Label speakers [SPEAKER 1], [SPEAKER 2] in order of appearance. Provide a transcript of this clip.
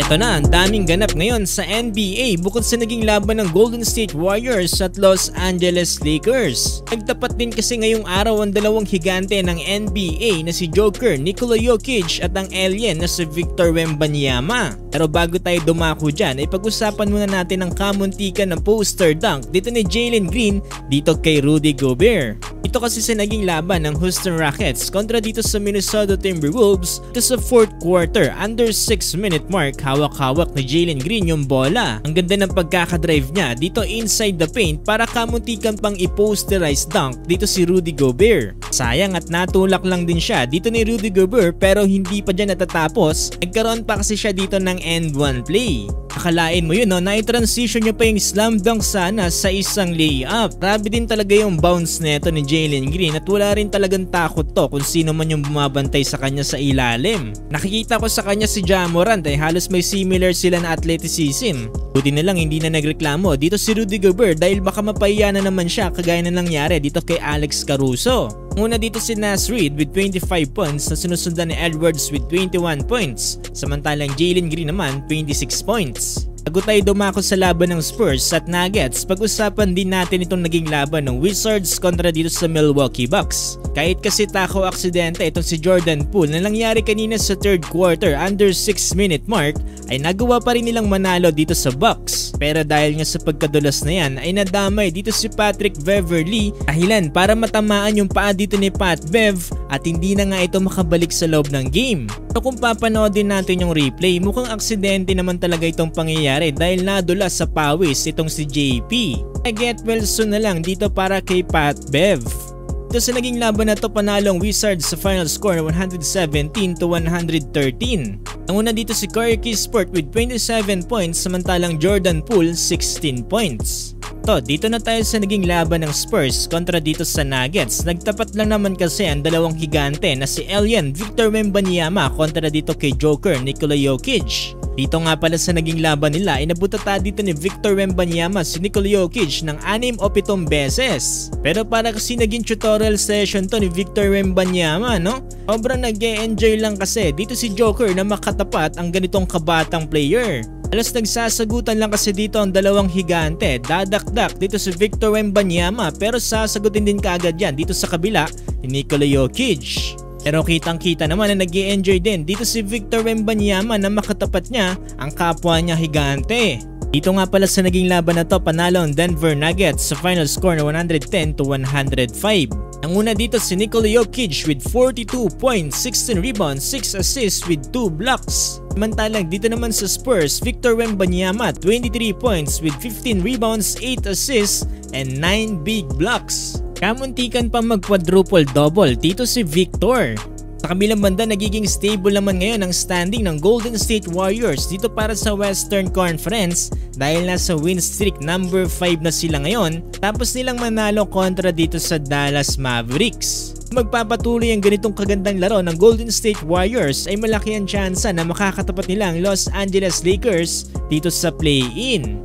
[SPEAKER 1] Ito na, ang daming ganap ngayon sa NBA bukod sa naging laban ng Golden State Warriors at Los Angeles Lakers. Nagtapat din kasi ngayong araw ang dalawang higante ng NBA na si Joker Nikola Jokic at ang alien na si Victor Wembanyama. Pero bago tayo dumako dyan, ay pag-usapan muna natin ang kamuntikan ng poster dunk dito ni Jalen Green dito kay Rudy Gobert. Ito kasi sa naging laban ng Houston Rockets kontra dito sa Minnesota Timberwolves ito sa 4th quarter under 6-minute mark. Hawak-hawak ni Jalen Green yung bola. Ang ganda ng pagkakadrive niya dito inside the paint para kamuntikan pang i-posterize dunk dito si Rudy Gobert. Sayang at natulak lang din siya dito ni Rudy Gobert pero hindi pa dyan natatapos. Nagkaroon pa kasi siya dito ng end one play. Akalain mo yun, no? Na-transition niya pa yung slam dunk sana sa isang layup. Grabe din talaga yung bounce neto ni Jalen Green at wala rin talagang takot to kung sino man yung bumabantay sa kanya sa ilalim. Nakikita ko sa kanya si Ja Morant ay halos may similar sila na athleticism. Buti na lang hindi na nagreklamo dito si Rudy Gobert dahil baka mapahiya na naman siya kagaya na nangyari dito kay Alex Caruso. Una dito si Naz Reid with 25 points na sinusundan ni Edwards with 21 points. Samantalang Jalen Green naman 26 points. Bago tayo dumako sa laban ng Spurs at Nuggets, pag-usapan din natin itong naging laban ng Wizards kontra dito sa Milwaukee Bucks. Kahit kasi tako aksidente itong si Jordan Poole na nangyari kanina sa 3rd quarter under 6-minute mark, ay nagawa pa rin nilang manalo dito sa Bucks. Pero dahil nga sa pagkadulas na yan ay nadamay dito si Patrick Beverley dahilan para matamaan yung paa dito ni Pat Bev at hindi na nga ito makabalik sa loob ng game. So kung papanoodin natin yung replay, mukhang aksidente naman talaga itong pangyayari dahil nadulas sa pawis itong si JP. Get well soon na lang dito para kay Pat Bev. Ito sa naging laban na to panalong Wizards sa final score na 117-113. Ang una dito si Corey Kispert with 27 points samantalang Jordan Poole 16 points. Dito na tayo sa naging laban ng Spurs kontra dito sa Nuggets. Nagtapat lang naman kasi ang dalawang higante na si alien Victor Wembanyama kontra dito kay Joker Nikola Jokic. Dito nga pala sa naging laban nila ay nabutata dito ni Victor Wembanyama si Nikola Jokic ng 6 o 7 beses. Pero para kasi naging tutorial session to ni Victor Wembanyama, no? Sobrang nag-e-enjoy lang kasi dito si Joker na makatapat ang ganitong kabatang player. Alas nagsasagutan lang kasi dito ang dalawang higante. Dadakdak dito si Victor Wembanyama pero sasagutin din kaagad yan dito sa kabila ni Nikola Jokic. Pero kitang-kita naman na nag-i-enjoy din dito si Victor Wembanyama na makatapat niya ang kapwa niya higante. Dito nga pala sa naging laban na to panalo ang Denver Nuggets sa final score na 110-105. Ang una dito si Nikola Jokic with 42 points, 16 rebounds, 6 assists with 2 blocks. Samantalang dito naman sa Spurs, Victor Wembanyama 23 points with 15 rebounds, 8 assists, and 9 big blocks. Kamuntikan pa mag-quadruple double dito si Victor. Sa kabilang banda, nagiging stable naman ngayon ang standing ng Golden State Warriors dito para sa Western Conference dahil nasa win streak number 5 na sila ngayon tapos nilang manalo kontra dito sa Dallas Mavericks. Magpapatuloy ang ganitong kagandang laro ng Golden State Warriors ay malaki ang tsansa na makakatapat nila ang Los Angeles Lakers dito sa play-in.